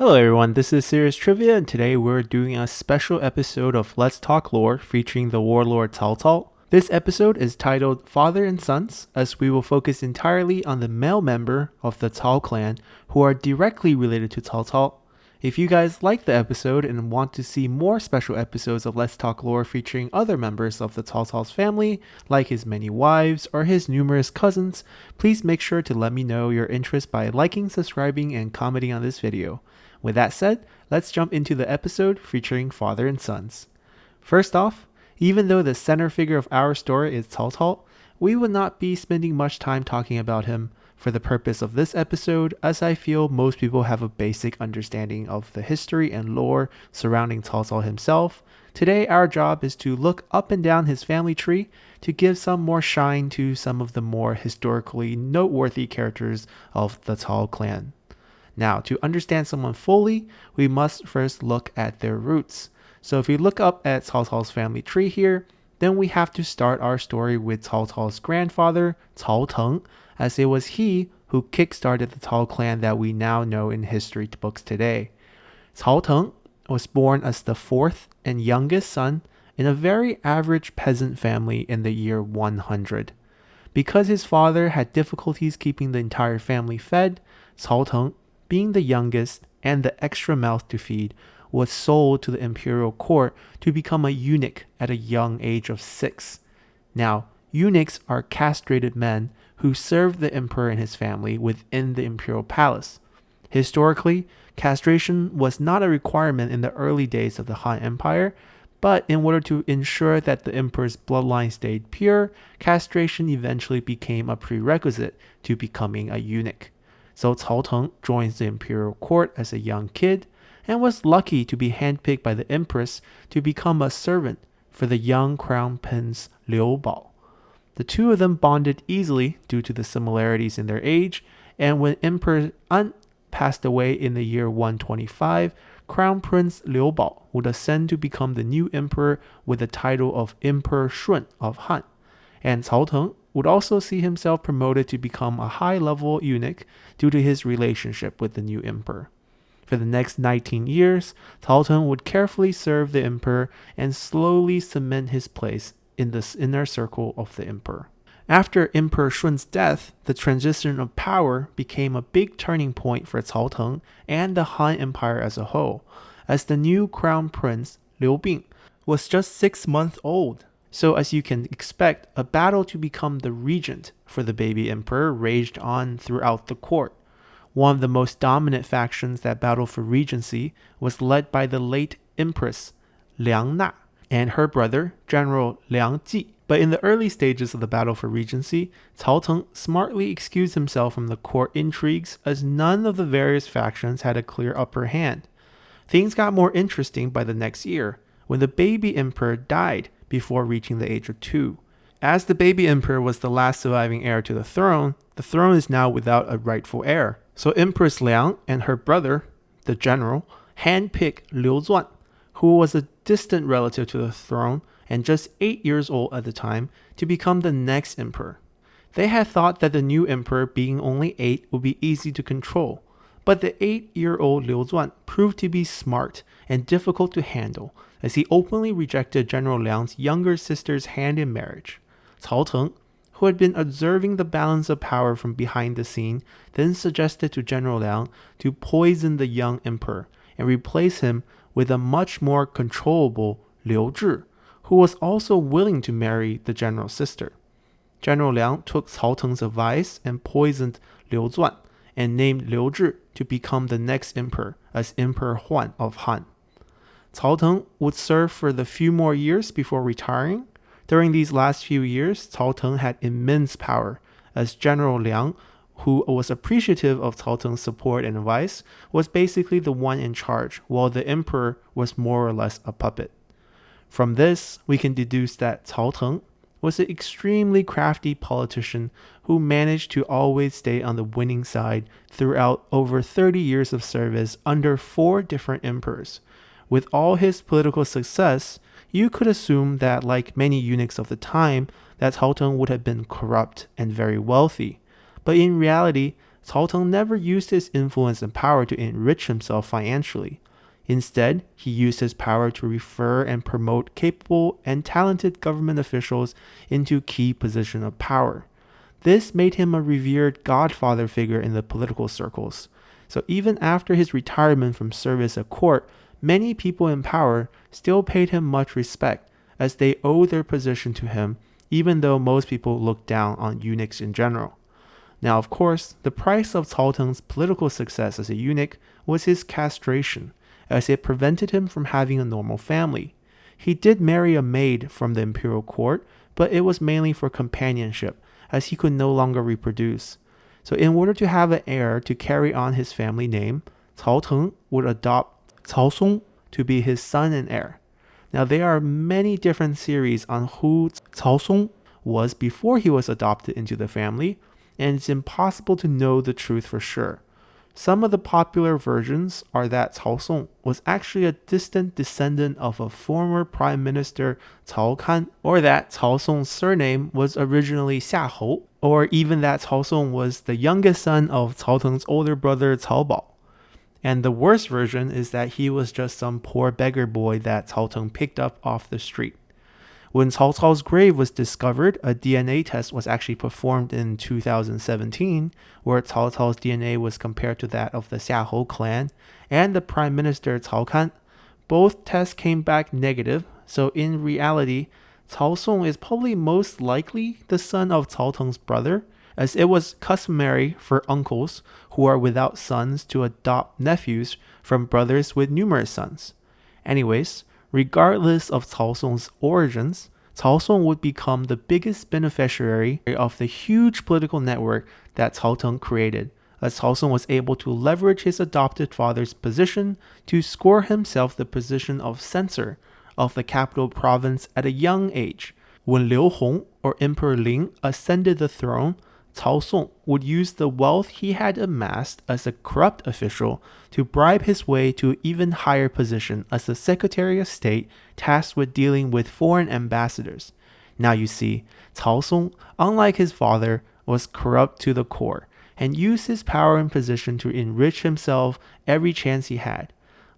Hello everyone, this is Serious Trivia, and today we're doing a special episode of Let's Talk Lore featuring the warlord Cao Cao. This episode is titled Father and Sons, as we will focus entirely on the male member of the Cao clan who are directly related to Cao Cao. If you guys like the episode and want to see more special episodes of Let's Talk Lore featuring other members of the Cao Cao's family, like his many wives or his numerous cousins, please make sure to let me know your interest by liking, subscribing, and commenting on this video. With that said, let's jump into the episode featuring Father and Sons. First off, even though the center figure of our story is Cao Cao, we will not be spending much time talking about him for the purpose of this episode, as I feel most people have a basic understanding of the history and lore surrounding Cao Cao himself. Today, our job is to look up and down his family tree to give some more shine to some of the more historically noteworthy characters of the Cao clan. Now, to understand someone fully, we must first look at their roots. So if we look up at Cao Cao's family tree here, then we have to start our story with Cao Cao's grandfather, Cao Teng, as it was he who kickstarted the Cao clan that we now know in history books today. Cao Teng was born as the fourth and youngest son in a very average peasant family in the year 100. Because his father had difficulties keeping the entire family fed, Cao Teng, being the youngest and the extra mouth to feed, was sold to the imperial court to become a eunuch at a young age of 6. Now, eunuchs are castrated men who served the emperor and his family within the imperial palace. Historically, castration was not a requirement in the early days of the Han Empire, but in order to ensure that the emperor's bloodline stayed pure, castration eventually became a prerequisite to becoming a eunuch. So Cao Teng joins the imperial court as a young kid and was lucky to be handpicked by the empress to become a servant for the young crown prince Liu Bao. The two of them bonded easily due to the similarities in their age, and when Emperor An passed away in the year 125, Crown Prince Liu Bao would ascend to become the new emperor with the title of Emperor Shun of Han, and Cao Teng would also see himself promoted to become a high-level eunuch due to his relationship with the new emperor. For the next 19 years, Cao Teng would carefully serve the emperor and slowly cement his place in the inner circle of the emperor. After Emperor Shun's death, the transition of power became a big turning point for Cao Teng and the Han Empire as a whole, as the new crown prince, Liu Bing, was just 6 months old. So as you can expect, a battle to become the regent for the baby emperor raged on throughout the court. One of the most dominant factions that battled for regency was led by the late empress Liang Na and her brother, General Liang Ji. But in the early stages of the battle for regency, Cao Teng smartly excused himself from the court intrigues as none of the various factions had a clear upper hand. Things got more interesting by the next year, when the baby emperor died before reaching the age of 2. As the baby emperor was the last surviving heir to the throne is now without a rightful heir. So Empress Liang and her brother, the general, handpicked Liu Zuan, who was a distant relative to the throne and just 8 years old at the time, to become the next emperor. They had thought that the new emperor, being only 8, would be easy to control, but the 8-year-old Liu Zuan proved to be smart and difficult to handle, as he openly rejected General Liang's younger sister's hand in marriage. Cao Teng, who had been observing the balance of power from behind the scene, then suggested to General Liang to poison the young emperor and replace him with a much more controllable Liu Zhi, who was also willing to marry the general's sister. General Liang took Cao Teng's advice and poisoned Liu Zuan and named Liu Zhi to become the next emperor as Emperor Huan of Han. Cao Teng would serve for the few more years before retiring. During these last few years, Cao Teng had immense power, as General Liang, who was appreciative of Cao Teng's support and advice, was basically the one in charge, while the emperor was more or less a puppet. From this, we can deduce that Cao Teng was an extremely crafty politician who managed to always stay on the winning side throughout over 30 years of service under 4 different emperors. With all his political success, you could assume that, like many eunuchs of the time, that Cao Teng would have been corrupt and very wealthy. But in reality, Cao Teng never used his influence and power to enrich himself financially. Instead, he used his power to refer and promote capable and talented government officials into key positions of power. This made him a revered godfather figure in the political circles. So even after his retirement from service at court, many people in power still paid him much respect, as they owed their position to him, even though most people looked down on eunuchs in general. Now, of course, the price of Cao Teng's political success as a eunuch was his castration, as it prevented him from having a normal family. He did marry a maid from the imperial court, but it was mainly for companionship, as he could no longer reproduce. So in order to have an heir to carry on his family name, Cao Teng would adopt Cao Song to be his son and heir. Now there are many different theories on who Cao Song was before he was adopted into the family, and it's impossible to know the truth for sure. Some of the popular versions are that Cao Song was actually a distant descendant of a former prime minister Cao Can, or that Cao Song's surname was originally Xiahou, or even that Cao Song was the youngest son of Cao Teng's older brother Cao Bao. And the worst version is that he was just some poor beggar boy that Cao Teng picked up off the street. When Cao Cao's grave was discovered, a DNA test was actually performed in 2017, where Cao Cao's DNA was compared to that of the Xiahou clan and the Prime Minister Cao Can. Both tests came back negative, so in reality, Cao Song is probably most likely the son of Cao Teng's brother, as it was customary for uncles who are without sons to adopt nephews from brothers with numerous sons. Anyways, regardless of Cao Song's origins, Cao Song would become the biggest beneficiary of the huge political network that Cao Teng created, as Cao Song was able to leverage his adopted father's position to score himself the position of censor of the capital province at a young age. When Liu Hong, or Emperor Ling, ascended the throne, Cao Song would use the wealth he had amassed as a corrupt official to bribe his way to an even higher position as the Secretary of State tasked with dealing with foreign ambassadors. Now you see, Cao Song, unlike his father, was corrupt to the core and used his power and position to enrich himself every chance he had.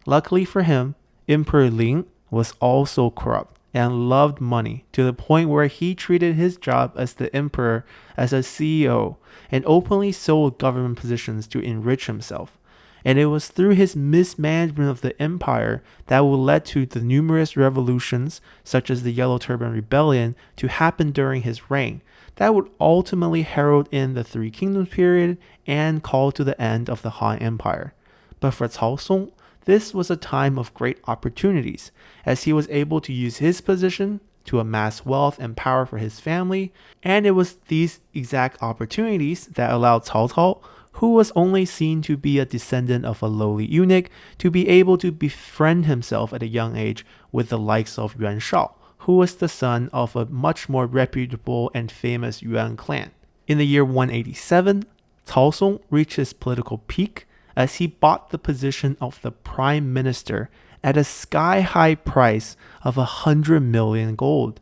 Luckily for him, Emperor Ling was also corrupt and loved money to the point where he treated his job as the emperor as a CEO and openly sold government positions to enrich himself. And it was through his mismanagement of the empire that would lead to the numerous revolutions, such as the Yellow Turban Rebellion, to happen during his reign, that would ultimately herald in the Three Kingdoms period and call to the end of the Han Empire. But for Cao Song, this was a time of great opportunities, as he was able to use his position to amass wealth and power for his family, and it was these exact opportunities that allowed Cao Cao, who was only seen to be a descendant of a lowly eunuch, to be able to befriend himself at a young age with the likes of Yuan Shao, who was the son of a much more reputable and famous Yuan clan. In the year 187, Cao Song reached his political peak as he bought the position of the prime minister at a sky-high price of 100 million gold,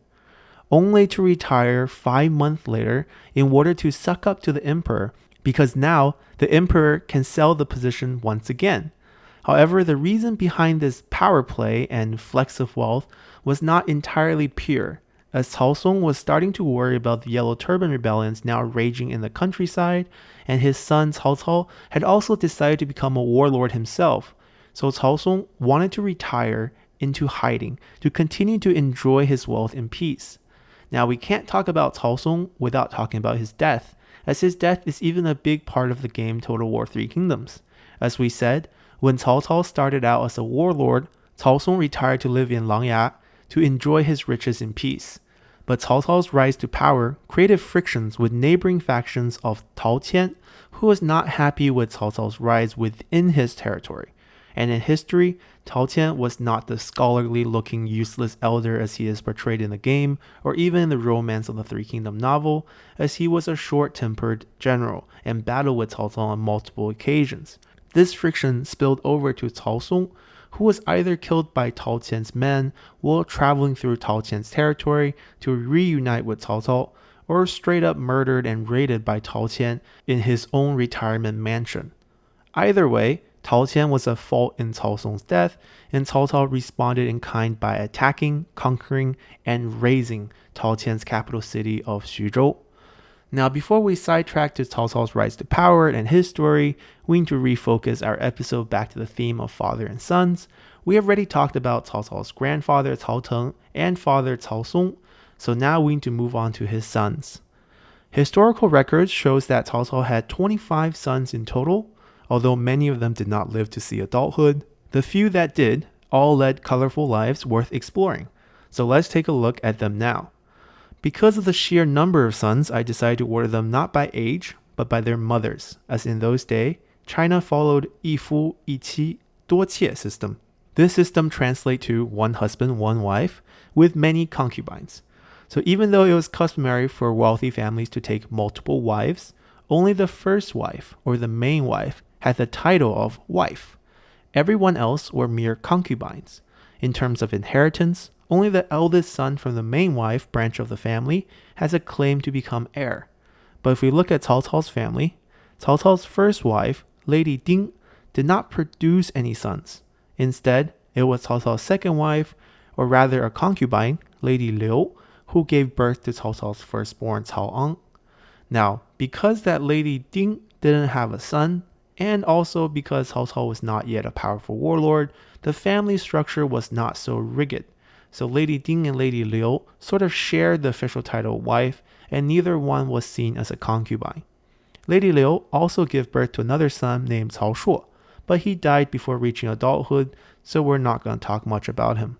only to retire 5 months later in order to suck up to the emperor, because now the emperor can sell the position once again. However, the reason behind this power play and flex of wealth was not entirely pure, as Cao Song was starting to worry about the Yellow Turban rebellions now raging in the countryside, and his son Cao Cao had also decided to become a warlord himself. So Cao Song wanted to retire into hiding to continue to enjoy his wealth in peace. Now we can't talk about Cao Song without talking about his death, as his death is even a big part of the game Total War Three Kingdoms. As we said, when Cao Cao started out as a warlord, Cao Song retired to live in Langya to enjoy his riches in peace. But Cao Cao's rise to power created frictions with neighboring factions of Tao Qian, who was not happy with Cao Cao's rise within his territory. And in history, Tao Qian was not the scholarly-looking useless elder as he is portrayed in the game, or even in the Romance of the Three Kingdom novel, as he was a short-tempered general and battled with Cao Cao on multiple occasions. This friction spilled over to Cao Song, who was either killed by Tao Qian's men while traveling through Tao Qian's territory to reunite with Cao Cao, or straight up murdered and raided by Cao Qian in his own retirement mansion. Either way, Cao Qian was at fault in Cao Song's death, and Cao Cao responded in kind by attacking, conquering, and razing Cao Qian's capital city of Xuzhou. Now, before we sidetrack to Cao Cao's rise to power and his story, we need to refocus our episode back to the theme of father and sons. We have already talked about Cao Cao's grandfather Cao Teng and father Cao Song, so now we need to move on to his sons. Historical records shows that Cao Cao had 25 sons in total, although many of them did not live to see adulthood. The few that did all led colorful lives worth exploring, so let's take a look at them now. Because of the sheer number of sons, I decided to order them not by age, but by their mothers, as in those days, China followed 一夫一妻多妾 system. This system translates to one husband, one wife, with many concubines. So even though it was customary for wealthy families to take multiple wives, only the first wife, or the main wife, had the title of wife. Everyone else were mere concubines. In terms of inheritance, only the eldest son from the main wife branch of the family has a claim to become heir. But if we look at Cao Cao's family, Cao Cao's first wife, Lady Ding, did not produce any sons. Instead, it was Cao Cao's second wife, or rather a concubine, Lady Liu, who gave birth to Cao Cao's firstborn Cao Ang. Now, because that Lady Ding didn't have a son, and also because Cao Cao was not yet a powerful warlord, the family structure was not so rigid. So Lady Ding and Lady Liu sort of shared the official title wife, and neither one was seen as a concubine. Lady Liu also gave birth to another son named Cao Shuo, but he died before reaching adulthood, so we're not going to talk much about him.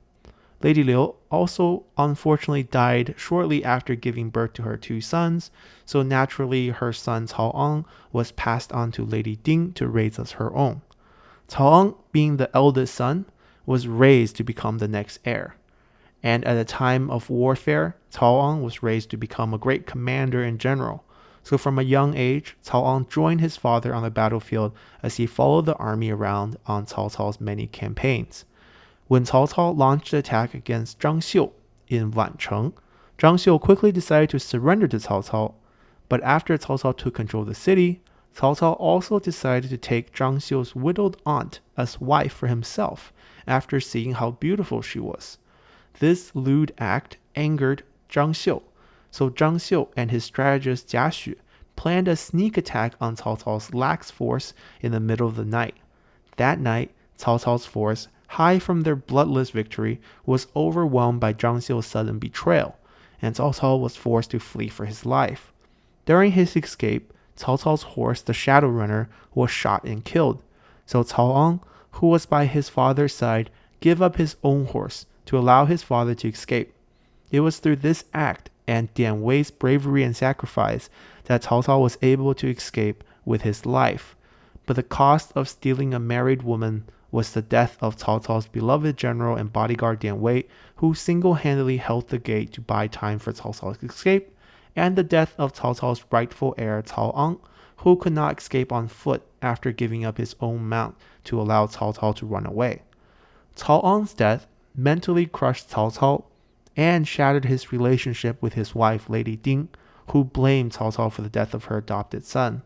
Lady Liu also unfortunately died shortly after giving birth to her two sons, so naturally her son Cao Ang was passed on to Lady Ding to raise as her own. Cao Ang, being the eldest son, was raised to become the next heir. And at a time of warfare, Cao Ang was raised to become a great commander and general. So from a young age, Cao Ang joined his father on the battlefield as he followed the army around on Cao Cao's many campaigns. When Cao Cao launched the attack against Zhang Xiu in Wancheng, Zhang Xiu quickly decided to surrender to Cao Cao. But after Cao Cao took control of the city, Cao Cao also decided to take Zhang Xiu's widowed aunt as wife for himself after seeing how beautiful she was. This lewd act angered Zhang Xiu, so Zhang Xiu and his strategist Jia Xu planned a sneak attack on Cao Cao's lax force in the middle of the night. That night, Cao Cao's force, high from their bloodless victory, was overwhelmed by Zhang Xiu's sudden betrayal, and Cao Cao was forced to flee for his life. During his escape, Cao Cao's horse, the Shadow Runner, was shot and killed, so Cao Ang, who was by his father's side, gave up his own horse to allow his father to escape. It was through this act and Dian Wei's bravery and sacrifice that Cao Cao was able to escape with his life. But the cost of stealing a married woman was the death of Cao Cao's beloved general and bodyguard Dian Wei, who single-handedly held the gate to buy time for Cao Cao's escape, and the death of Cao Cao's rightful heir Cao Ang, who could not escape on foot after giving up his own mount to allow Cao Cao to run away. Cao Ang's death mentally crushed Cao Cao and shattered his relationship with his wife Lady Ding, who blamed Cao Cao for the death of her adopted son.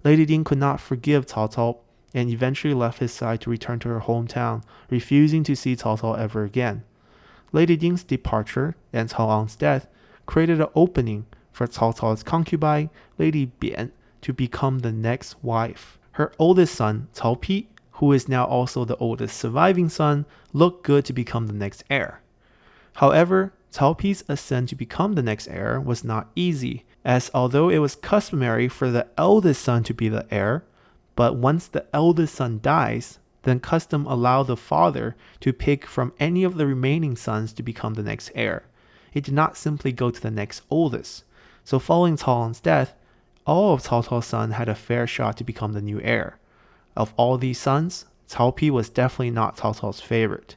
Lady Ding could not forgive Cao Cao and eventually left his side to return to her hometown, refusing to see Cao Cao ever again. Lady Ding's departure and Cao Ang's death created an opening for Cao Cao's concubine, Lady Bian, to become the next wife. Her oldest son, Cao Pi, who is now also the oldest surviving son, looked good to become the next heir. However, Cao Pi's ascent to become the next heir was not easy, as although it was customary for the eldest son to be the heir, but once the eldest son dies, then custom allowed the father to pick from any of the remaining sons to become the next heir. It did not simply go to the next oldest. So following Cao Ang's death, all of Cao Cao's sons had a fair shot to become the new heir. Of all these sons, Cao Pi was definitely not Cao Cao's favorite.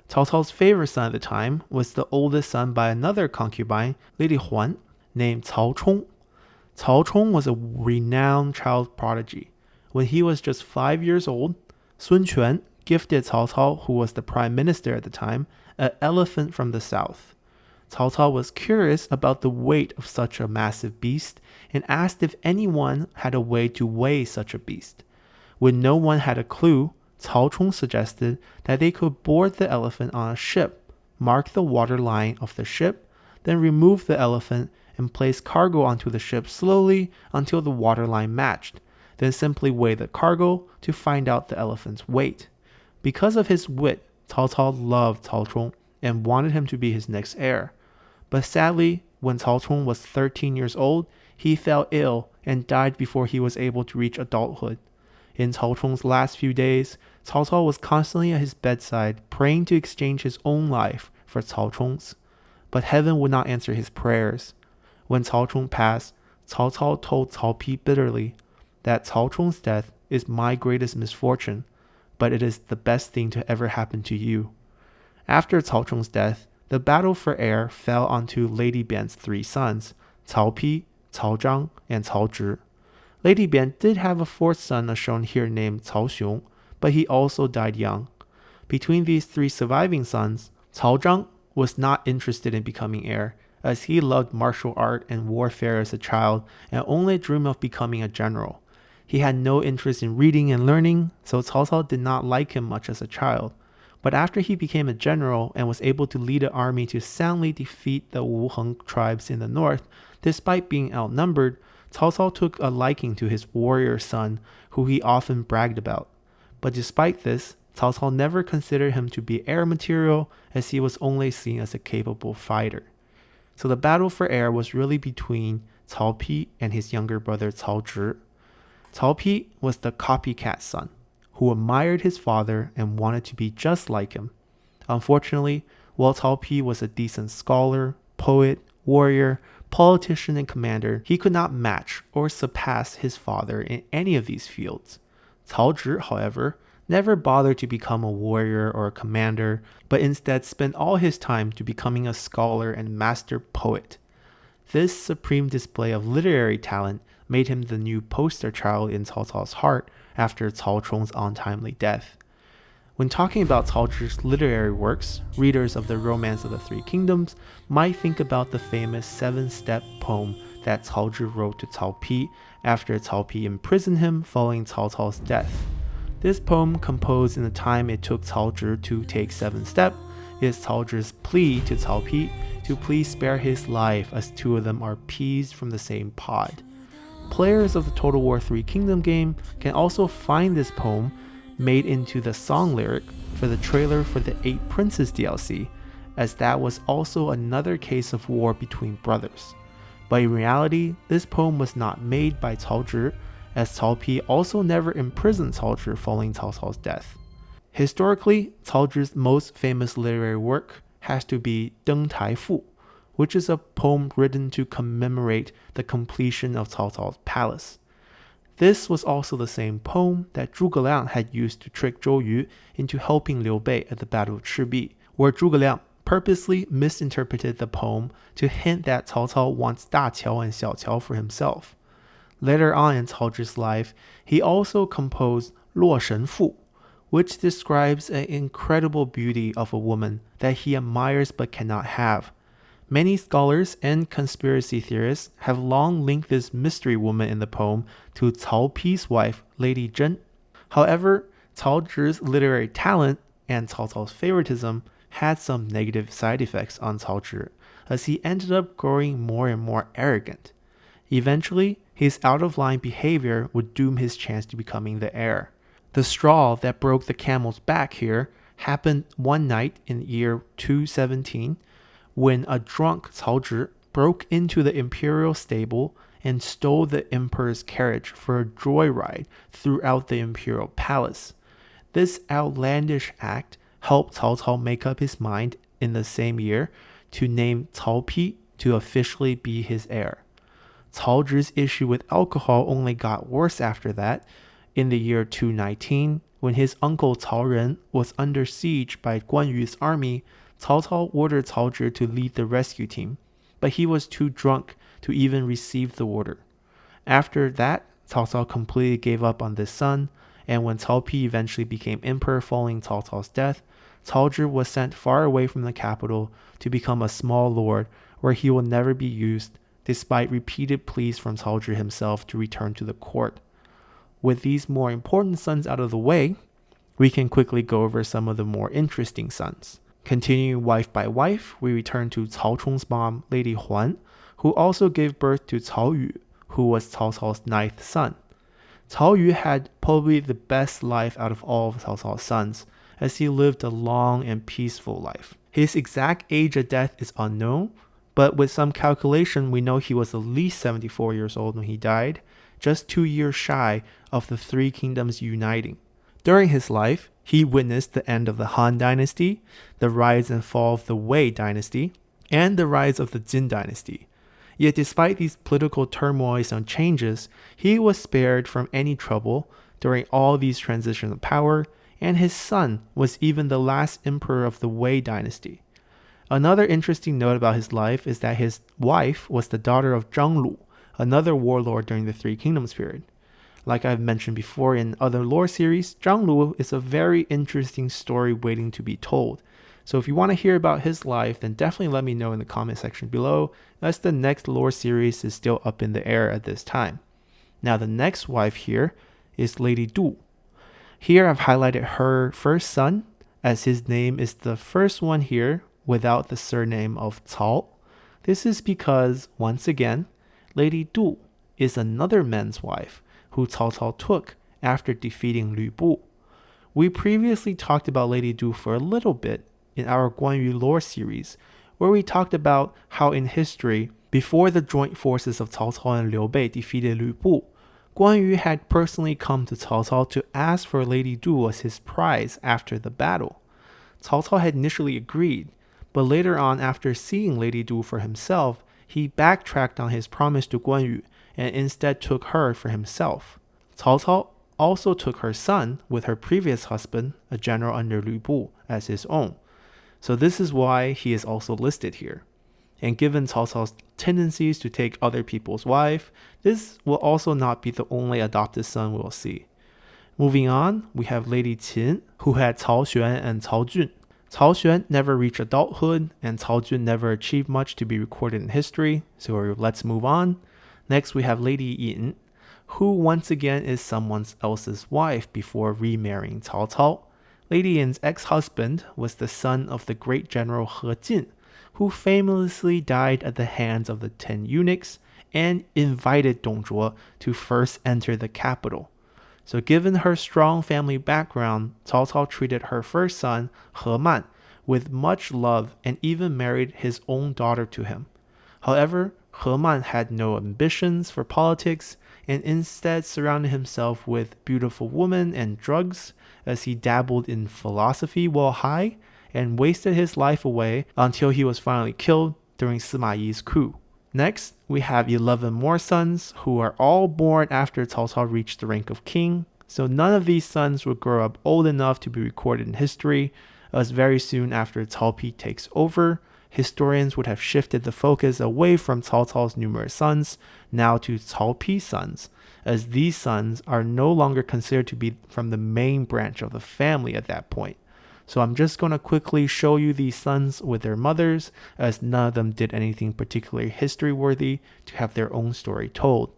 Cao Cao's favorite son at the time was the oldest son by another concubine, Lady Huan, named Cao Chong. Cao Chong was a renowned child prodigy. When he was just 5 years old, Sun Quan gifted Cao Cao, who was the prime minister at the time, an elephant from the south. Cao Cao was curious about the weight of such a massive beast and asked if anyone had a way to weigh such a beast. When no one had a clue, Cao Chong suggested that they could board the elephant on a ship, mark the waterline of the ship, then remove the elephant and place cargo onto the ship slowly until the waterline matched, then simply weigh the cargo to find out the elephant's weight. Because of his wit, Cao Cao loved Cao Chong and wanted him to be his next heir. But sadly, when Cao Chong was 13 years old, he fell ill and died before he was able to reach adulthood. In Cao Chong's last few days, Cao Cao was constantly at his bedside praying to exchange his own life for Cao Chong's. But heaven would not answer his prayers. When Cao Chong passed, Cao Cao told Cao Pi bitterly that Cao Chong's death is my greatest misfortune, but it is the best thing to ever happen to you. After Cao Chong's death, the battle for heir fell onto Lady Bian's 3 sons, Cao Pi, Cao Zhang, and Cao Zhi. Lady Bian did have a 4th son as shown here named Cao Xiong, but he also died young. Between these 3 surviving sons, Cao Zhang was not interested in becoming heir, as he loved martial art and warfare as a child and only dreamed of becoming a general. He had no interest in reading and learning, so Cao Cao did not like him much as a child. But after he became a general and was able to lead an army to soundly defeat the Wuheng tribes in the north, despite being outnumbered, Cao Cao took a liking to his warrior son, who he often bragged about. But despite this, Cao Cao never considered him to be heir material, as he was only seen as a capable fighter. So the battle for heir was really between Cao Pi and his younger brother Cao Zhi. Cao Pi was the copycat son, who admired his father and wanted to be just like him. Unfortunately, while Cao Pi was a decent scholar, poet, warrior, politician, and commander, he could not match or surpass his father in any of these fields. Cao Zhi, however, never bothered to become a warrior or a commander, but instead spent all his time to becoming a scholar and master poet. This supreme display of literary talent made him the new poster child in Cao Cao's heart after Cao Chong's untimely death. When talking about Cao Zhi's literary works, readers of the Romance of the Three Kingdoms might think about the famous 7-step poem that Cao Zhi wrote to Cao Pi after Cao Pi imprisoned him following Cao Cao's death. This poem, composed in the time it took Cao Zhi to take 7 steps, is Cao Zhi's plea to Cao Pi to please spare his life, as 2 of them are peas from the same pod. Players of the Total War 3 Kingdom game can also find this poem made into the song lyric for the trailer for the 8 Princes DLC, as that was also another case of war between brothers. But in reality, this poem was not made by Cao Zhi, as Cao Pi also never imprisoned Cao Zhi following Cao Cao's death. Historically, Cao Zhi's most famous literary work has to be Deng Tai Fu, which is a poem written to commemorate the completion of Cao Cao's palace. This was also the same poem that Zhuge Liang had used to trick Zhou Yu into helping Liu Bei at the Battle of Chibi, where Zhuge Liang purposely misinterpreted the poem to hint that Cao Cao wants Da Qiao and Xiao Qiao for himself. Later on in Cao Zhi's life, he also composed Luo Shen Fu, which describes an incredible beauty of a woman that he admires but cannot have. Many scholars and conspiracy theorists have long linked this mystery woman in the poem to Cao Pi's wife, Lady Zhen. However, Cao Zhi's literary talent and Cao Cao's favoritism had some negative side effects on Cao Zhi, as he ended up growing more and more arrogant. Eventually, his out-of-line behavior would doom his chance to becoming the heir. The straw that broke the camel's back here happened one night in year 217, when a drunk Cao Zhi broke into the imperial stable and stole the emperor's carriage for a joyride throughout the imperial palace. This outlandish act helped Cao Cao make up his mind in the same year to name Cao Pi to officially be his heir. Cao Zhi's issue with alcohol only got worse after that. In the year 219, when his uncle Cao Ren was under siege by Guan Yu's army, Cao Cao ordered Cao Zhi to lead the rescue team, but he was too drunk to even receive the order. After that, Cao Cao completely gave up on this son, and when Cao Pi eventually became emperor following Cao Cao's death, Cao Zhi was sent far away from the capital to become a small lord where he will never be used, despite repeated pleas from Cao Zhi himself to return to the court. With these more important sons out of the way, we can quickly go over some of the more interesting sons. Continuing wife by wife, we return to Cao Chong's mom, Lady Huan, who also gave birth to Cao Yu, who was Cao Cao's 9th son. Cao Yu had probably the best life out of all of Cao Cao's sons, as he lived a long and peaceful life. His exact age of death is unknown, but with some calculation, we know he was at least 74 years old when he died, just 2 years shy of the three kingdoms uniting. During his life, he witnessed the end of the Han Dynasty, the rise and fall of the Wei Dynasty, and the rise of the Jin Dynasty. Yet despite these political turmoils and changes, he was spared from any trouble during all these transitions of power, and his son was even the last emperor of the Wei Dynasty. Another interesting note about his life is that his wife was the daughter of Zhang Lu, another warlord during the Three Kingdoms period. Like I've mentioned before in other lore series, Zhang Lu is a very interesting story waiting to be told. So if you want to hear about his life, then definitely let me know in the comment section below, as the next lore series is still up in the air at this time. Now the next wife here is Lady Du. Here I've highlighted her first son, as his name is the first one here without the surname of Cao. This is because, once again, Lady Du is another man's wife who Cao Cao took after defeating Lü Bu. We previously talked about Lady Du for a little bit in our Guan Yu lore series, where we talked about how in history, before the joint forces of Cao Cao and Liu Bei defeated Lü Bu, Guan Yu had personally come to Cao Cao to ask for Lady Du as his prize after the battle. Cao Cao had initially agreed, but later on, after seeing Lady Du for himself, he backtracked on his promise to Guan Yu and instead took her for himself. Cao Cao also took her son with her previous husband, a general under Lü Bu, as his own. So this is why he is also listed here. And given Cao Cao's tendencies to take other people's wife, this will also not be the only adopted son we'll see. Moving on, we have Lady Qin, who had Cao Xuan and Cao Jun. Cao Xuan never reached adulthood, and Cao Jun never achieved much to be recorded in history, so let's move on. Next, we have Lady Yin, who once again is someone else's wife before remarrying Cao Cao. Lady Yin's ex-husband was the son of the great general He Jin, who famously died at the hands of the 10 eunuchs and invited Dong Zhuo to first enter the capital. So given her strong family background, Cao Cao treated her first son, He Man, with much love and even married his own daughter to him. However, He Man had no ambitions for politics and instead surrounded himself with beautiful women and drugs as he dabbled in philosophy while high and wasted his life away until he was finally killed during Sima Yi's coup. Next, we have 11 more sons who are all born after Cao Cao reached the rank of king, so none of these sons will grow up old enough to be recorded in history, as very soon after Cao Pi takes over, historians would have shifted the focus away from Cao Cao's numerous sons, now to Cao Pi's sons, as these sons are no longer considered to be from the main branch of the family at that point. So I'm just going to quickly show you these sons with their mothers, as none of them did anything particularly history-worthy to have their own story told.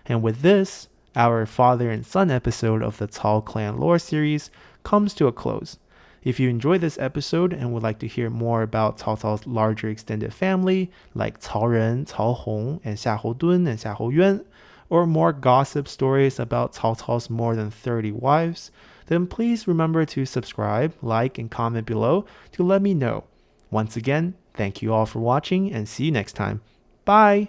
And with this, our father and son episode of the Cao clan lore series comes to a close. If you enjoyed this episode and would like to hear more about Cao Cao's larger extended family, like Cao Ren, Cao Hong, and Xiahou Dun and Xiahou Yuan, or more gossip stories about Cao Cao's more than 30 wives, then please remember to subscribe, like, and comment below to let me know. Once again, thank you all for watching and see you next time. Bye!